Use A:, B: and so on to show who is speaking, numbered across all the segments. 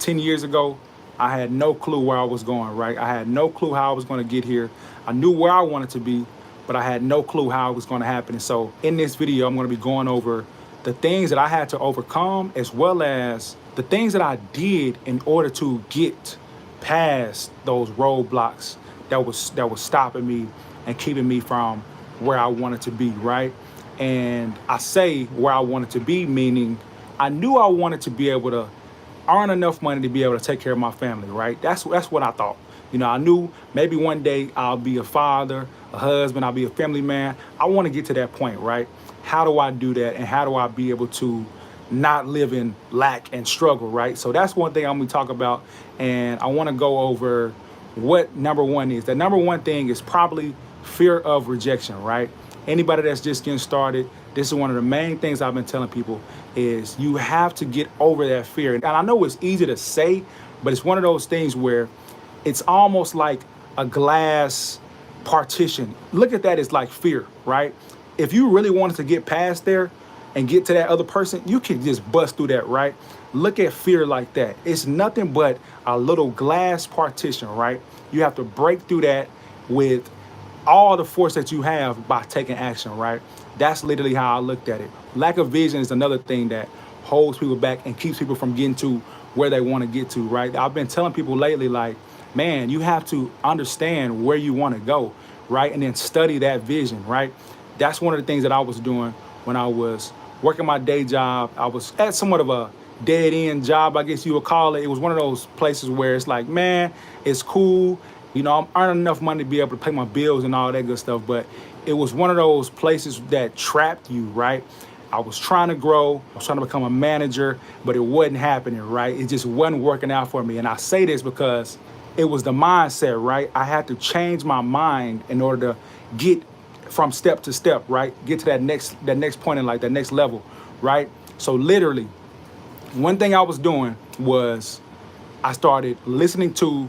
A: 10 years ago, I had no clue where I was going, right? I had no clue how I was going to get here. I knew where I wanted to be, but I had no clue how it was going to happen. And so in this video, I'm going to be going over the things that I had to overcome, as well as the things that I did in order to get past those roadblocks that was stopping me and keeping me from where I wanted to be, right? And I say where I wanted to be, meaning I knew I wanted to be able to earn enough money to be able to take care of my family, right? That's what I thought. You know, I knew maybe one day I'll be a father, a husband, I'll be a family man. I want to get to that point, right? How do I do that, and how do I be able to not live in lack and struggle, right? So that's one thing I'm going to talk about, and I want to go over what number one is. The number one thing is probably fear of rejection, right? Anybody that's just getting started, this is one of the main things I've been telling people is you have to get over that fear. And I know it's easy to say, but it's one of those things where it's almost like a glass partition. Look at that as like fear, right? If you really wanted to get past there and get to that other person, you can just bust through that, right? Look at fear like that. It's nothing but a little glass partition, right? You have to break through that with all the force that you have by taking action, right? That's literally how I looked at it. Lack of vision is another thing that holds people back and keeps people from getting to where they want to get to, right? I've been telling people lately, like, man, you have to understand where you want to go, right? And then study that vision, right? That's one of the things that I was doing when I was working my day job. I was at somewhat of a dead end job, I guess you would call it. It was one of those places where it's like, man, it's cool. You know, I'm earning enough money to be able to pay my bills and all that good stuff. But it was one of those places that trapped you, right? I was trying to grow. I was trying to become a manager, but it wasn't happening, right? It just wasn't working out for me. And I say this because it was the mindset, right? I had to change my mind in order to get from step to step, right? Get to that next point in life, that next level, right? So literally, one thing I was doing was I started listening to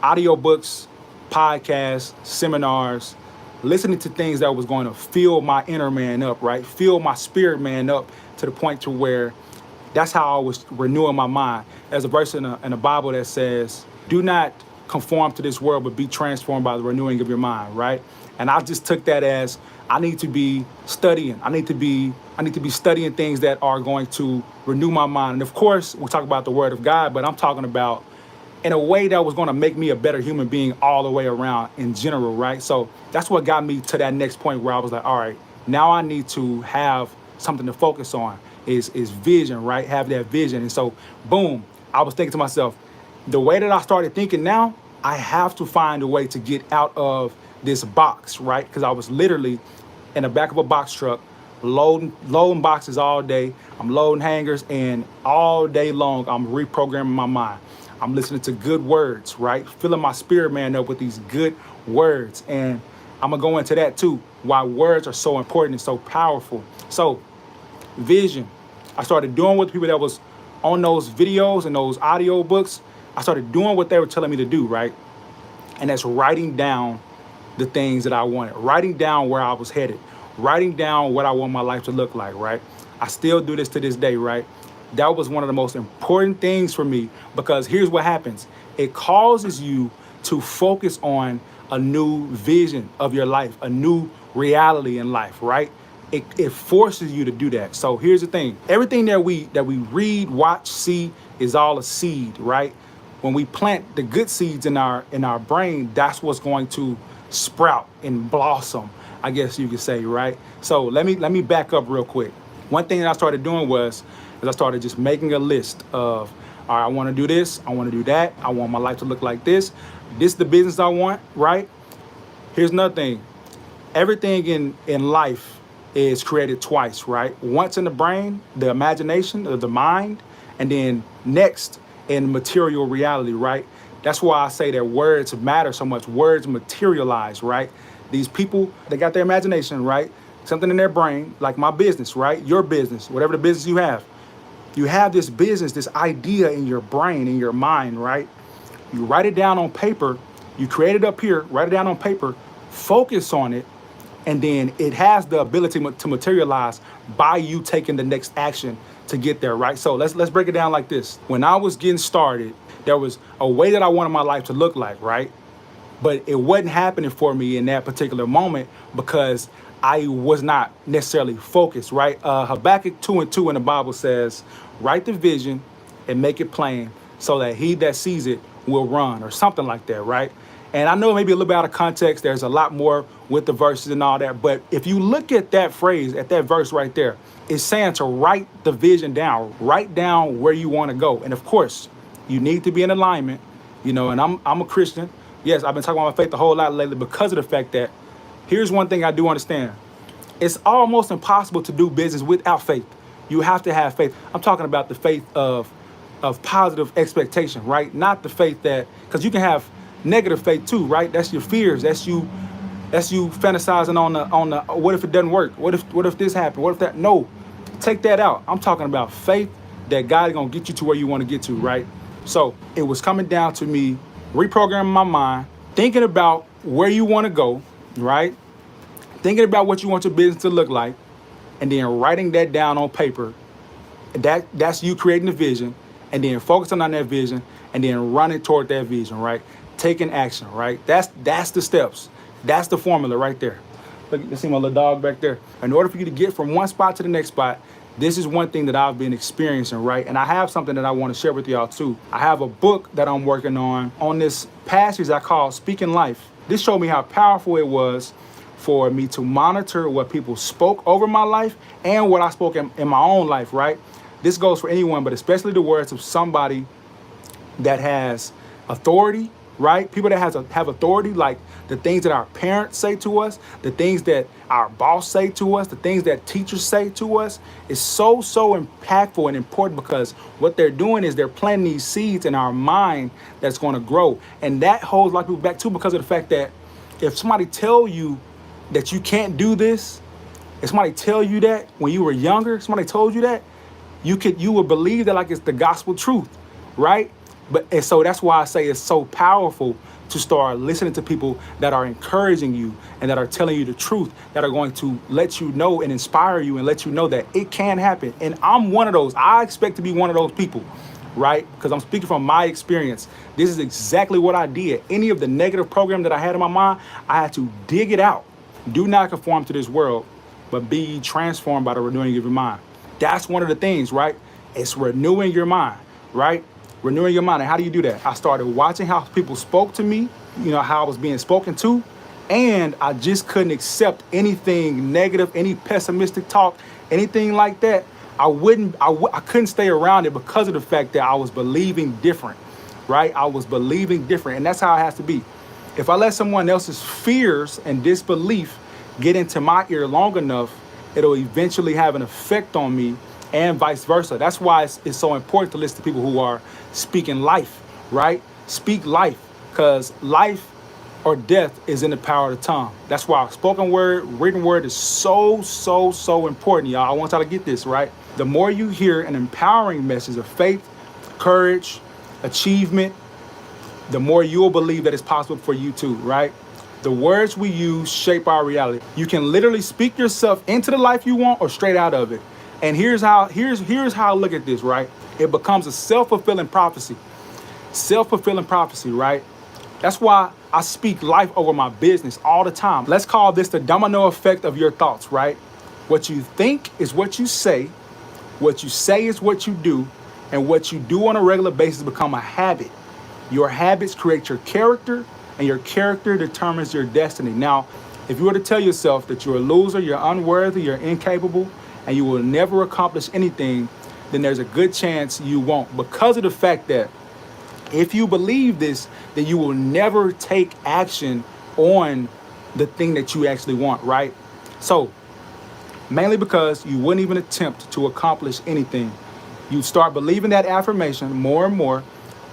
A: audiobooks, podcasts, seminars, listening to things that was going to fill my inner man up, right? Fill my spirit man up to the point to where that's how I was renewing my mind. There's a verse in the Bible that says, do not conform to this world, but be transformed by the renewing of your mind, right? And I just took that as I need to be studying. I need to be studying things that are going to renew my mind. And of course, we'll talk about the word of God, but I'm talking about in a way that was going to make me a better human being all the way around in general, right? So that's what got me to that next point where I was like, all right, now I need to have something to focus on is vision, right? Have that vision. And so, boom, I was thinking to myself, the way that I started thinking now, I have to find a way to get out of this box, right? Because I was literally in the back of a box truck, loading boxes all day. I'm loading hangers, and all day long, I'm reprogramming my mind. I'm listening to good words, right? Filling my spirit man up with these good words. And I'm going to go into that too, why words are so important and so powerful. So vision, I started doing with people that was on those videos and those audio books. I started doing what they were telling me to do, right? And that's writing down the things that I wanted, writing down where I was headed, writing down what I want my life to look like, right? I still do this to this day, right? That was one of the most important things for me, because here's what happens. It causes you to focus on a new vision of your life, a new reality in life, right? It forces you to do that. So here's the thing. Everything that we read, watch, see is all a seed, right? When we plant the good seeds in our brain, that's what's going to sprout and blossom, I guess you could say, right? So let me back up real quick. One thing that I started doing was I started just making a list of, all right, I want to do this, I want to do that, I want my life to look like this. This is the business I want, right? Here's another thing. Everything in life is created twice, right? Once in the brain, the imagination, or the mind, and then next in material reality, right? That's why I say that words matter so much. Words materialize, right? These people, they got their imagination, right? Something in their brain, like my business, right? Your business, whatever the business you have. You have this business, this idea in your brain, in your mind, right? You write it down on paper. You create it up here, write it down on paper, focus on it, and then it has the ability to materialize by you taking the next action to get there, right? So let's break it down like this. When I was getting started, there was a way that I wanted my life to look like, right? But it wasn't happening for me in that particular moment because I was not necessarily focused, right? Habakkuk 2:2 in the Bible says, write the vision and make it plain so that he that sees it will run, or something like that, right? And I know maybe a little bit out of context, there's a lot more with the verses and all that, but if you look at that phrase, at that verse right there, it's saying to write the vision down, write down where you want to go. And of course, you need to be in alignment, and I'm a Christian. Yes, I've been talking about my faith a whole lot lately because of the fact that here's one thing I do understand. It's almost impossible to do business without faith. You have to have faith. I'm talking about the faith of positive expectation, right? Not the faith that, because you can have negative faith too, right? That's your fears. That's you fantasizing on the what if it doesn't work? What if this happened? What if that? No, take that out. I'm talking about faith that God is gonna get you to where you want to get to, right? So it was coming down to me reprogramming my mind, thinking about where you want to go, right? Thinking about what you want your business to look like, and then writing that down on paper. That's you creating the vision, and then focusing on that vision, and then running toward that vision, right? Taking action, right? That's the steps. That's the formula right there. Look, you see my little dog back there. In order for you to get from one spot to the next spot, this is one thing that I've been experiencing, right? And I have something that I want to share with y'all too. I have a book that I'm working on this passage I call Speaking Life. This showed me how powerful it was for me to monitor what people spoke over my life and what I spoke in my own life, right? This goes for anyone, but especially the words of somebody that has authority, right? People that have authority, like the things that our parents say to us, the things that our boss say to us, the things that teachers say to us, is so impactful and important because what they're doing is they're planting these seeds in our mind that's going to grow. And that holds a lot of people back too because of the fact that if somebody tell you that you can't do this, if somebody tell you that when you were younger, somebody told you that, you would believe that like it's the gospel truth, right? And so that's why I say it's so powerful to start listening to people that are encouraging you and that are telling you the truth, that are going to let you know and inspire you and let you know that it can happen. And I'm one of those. I expect to be one of those people, right? Because I'm speaking from my experience. This is exactly what I did. Any of the negative program that I had in my mind, I had to dig it out. Do not conform to this world, but be transformed by the renewing of your mind. That's one of the things, right? It's renewing your mind, right? Renewing your mind. And how do you do that? I started watching how people spoke to me, how I was being spoken to, and I just couldn't accept anything negative, any pessimistic talk, anything like that. I couldn't stay around it because of the fact that I was believing different, right? I was believing different, and that's how it has to be. If I let someone else's fears and disbelief get into my ear long enough, it'll eventually have an effect on me, and vice versa. That's why it's so important to listen to people who are speaking life, right? Speak life, because life or death is in the power of the tongue. That's why spoken word, written word is so important, y'all. I want y'all to get this, right? The more you hear an empowering message of faith, courage, achievement, the more you'll believe that it's possible for you too, right? The words we use shape our reality. You can literally speak yourself into the life you want or straight out of it. And here's how I look at this, right? It becomes a self-fulfilling prophecy. Self-fulfilling prophecy, right? That's why I speak life over my business all the time. Let's call this the domino effect of your thoughts, right? What you think is what you say is what you do, and what you do on a regular basis become a habit. Your habits create your character, and your character determines your destiny. Now, if you were to tell yourself that you're a loser, you're unworthy, you're incapable, and you will never accomplish anything, then there's a good chance you won't. Because of the fact that if you believe this, then you will never take action on the thing that you actually want, right? So, mainly because you wouldn't even attempt to accomplish anything. You start believing that affirmation more and more,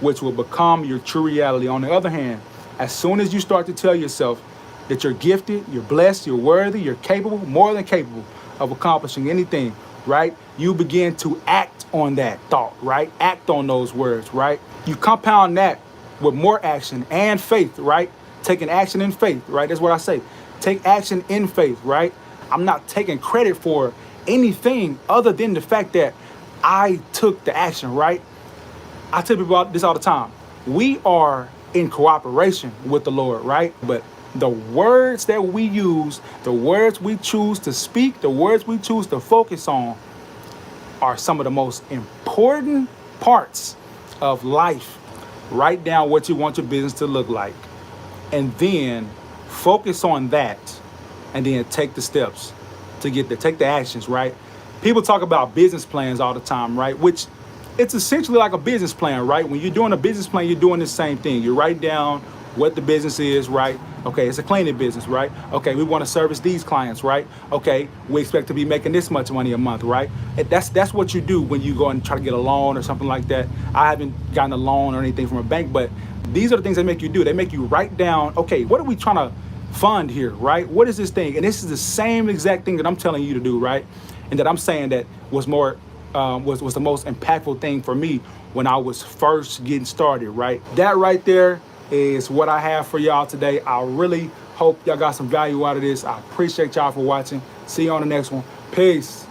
A: which will become your true reality. On the other hand, as soon as you start to tell yourself that you're gifted, you're blessed, you're worthy, you're capable, more than capable of accomplishing anything, right? You begin to act on that thought, right? Act on those words, right? You compound that with more action and faith, right? Taking action in faith, right? That's what I say. Take action in faith, right? I'm not taking credit for anything other than the fact that I took the action, right? I tell people about this all the time. We are in cooperation with the Lord, right? But the words that we use, the words we choose to speak, the words we choose to focus on are some of the most important parts of life. Write down what you want your business to look like, and then focus on that, and then take the steps to get there. Take the actions, right? People talk about business plans all the time, right? Which it's essentially like a business plan, right? When you're doing a business plan, you're doing the same thing. You write down what the business is, right? Okay, it's a cleaning business, right? Okay, we want to service these clients, right? Okay, we expect to be making this much money a month, right? And that's what you do when you go and try to get a loan or something like that. I haven't gotten a loan or anything from a bank, but these are the things they make you do. They make you write down, okay, what are we trying to fund here, right? What is this thing? And this is the same exact thing that I'm telling you to do, right? And that I'm saying that was was the most impactful thing for me when I was first getting started, right? That right there is what I have for y'all today. I really hope y'all got some value out of this. I appreciate y'all for watching. See you on the next one. Peace.